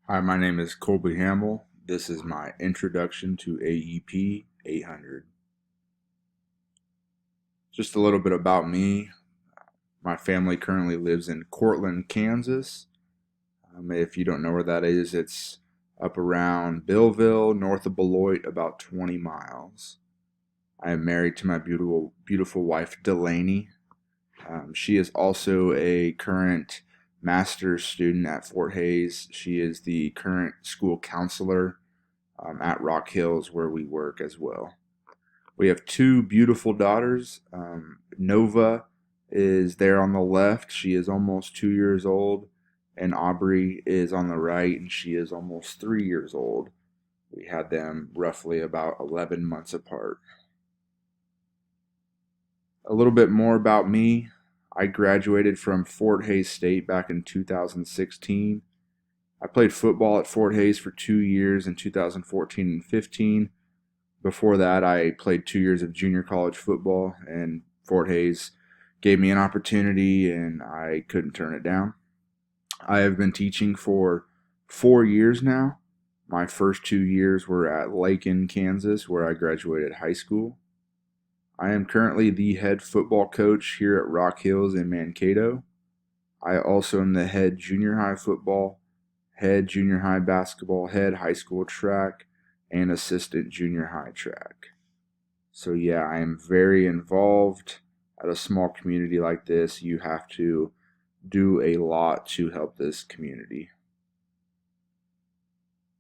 Hi, my name is Colby Hamel. This is my introduction to AEP800. Just a little bit about me. My family currently lives in Cortland, Kansas. If you don't know where that is, it's up around Billville, north of Beloit, about 20 miles. I am married to my beautiful wife, Delaney. She is also a current master's student at Fort Hays. She is the current school counselor at Rock Hills, where we work as well. We have two beautiful daughters. Nova is there on the left. She is almost 2 years old. And Aubrey is on the right, and she is almost 3 years old. We had them roughly about 11 months apart. A little bit more about me. I graduated from Fort Hays State back in 2016. I played football at Fort Hays for 2 years in 2014 and 15. Before that, I played 2 years of junior college football, and Fort Hays gave me an opportunity, and I couldn't turn it down. I have been teaching for 4 years now. My first 2 years were at Lakin, Kansas, where I graduated high school. I am currently the head football coach here at Rock Hills in Mankato. I also am the head junior high football, head junior high basketball, head high school track, and assistant junior high track. So yeah, I am very involved. At a small community like this, you have to do a lot to help this community.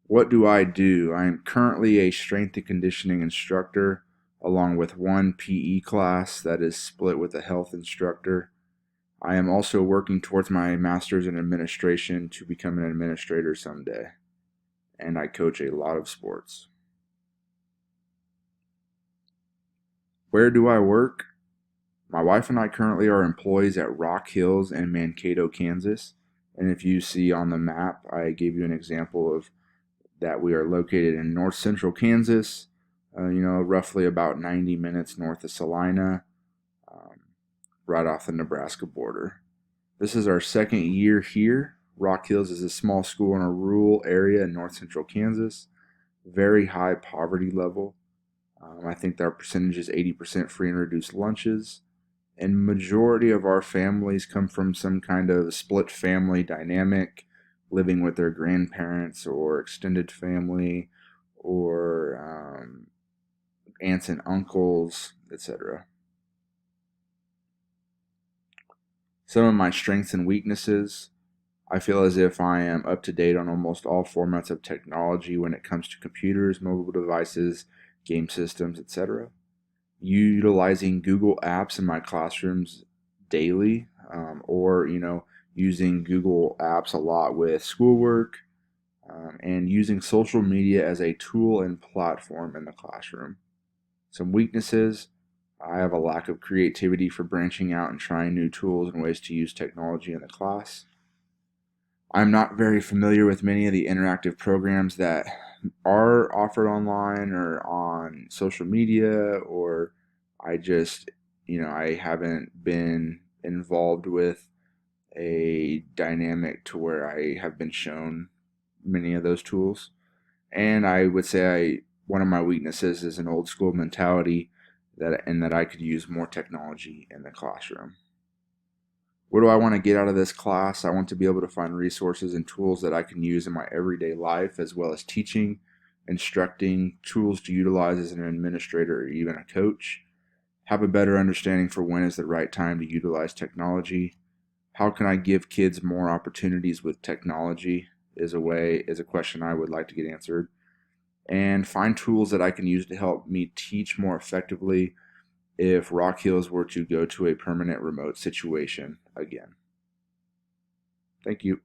What do? I am currently a strength and conditioning instructor, along with one PE class that is split with a health instructor. I am also working towards my master's in administration to become an administrator someday, and I coach a lot of sports. Where do I work? My wife and I currently are employees at Rock Hills in Mankato, Kansas. And if you see on the map, I gave you an example of that we are located in north central Kansas, roughly about 90 minutes north of Salina, um, right off the Nebraska border. This is our second year here. Rock Hills is a small school in a rural area in north central Kansas, very high poverty level. I think our percentage is 80% free and reduced lunches. And majority of our families come from some kind of split family dynamic, living with their grandparents or extended family or aunts and uncles, etc. Some of my strengths and weaknesses. I feel as if I am up to date on almost all formats of technology when it comes to computers, mobile devices, game systems, etc. Utilizing Google Apps in my classrooms daily, or using Google Apps a lot with schoolwork, and using social media as a tool and platform in the classroom. Some weaknesses: I have a lack of creativity for branching out and trying new tools and ways to use technology in the class. I'm not very familiar with many of the interactive programs that are offered online or on social media, or I just, I haven't been involved with a dynamic to where I have been shown many of those tools. And I would say one of my weaknesses is an old school mentality that I could use more technology in the classroom. What do I want to get out of this class? I want to be able to find resources and tools that I can use in my everyday life, as well as teaching, instructing, tools to utilize as an administrator or even a coach. Have a better understanding for when is the right time to utilize technology. How can I give kids more opportunities with technology is a question I would like to get answered. And find tools that I can use to help me teach more effectively if Rock Hills were to go to a permanent remote situation again. Thank you.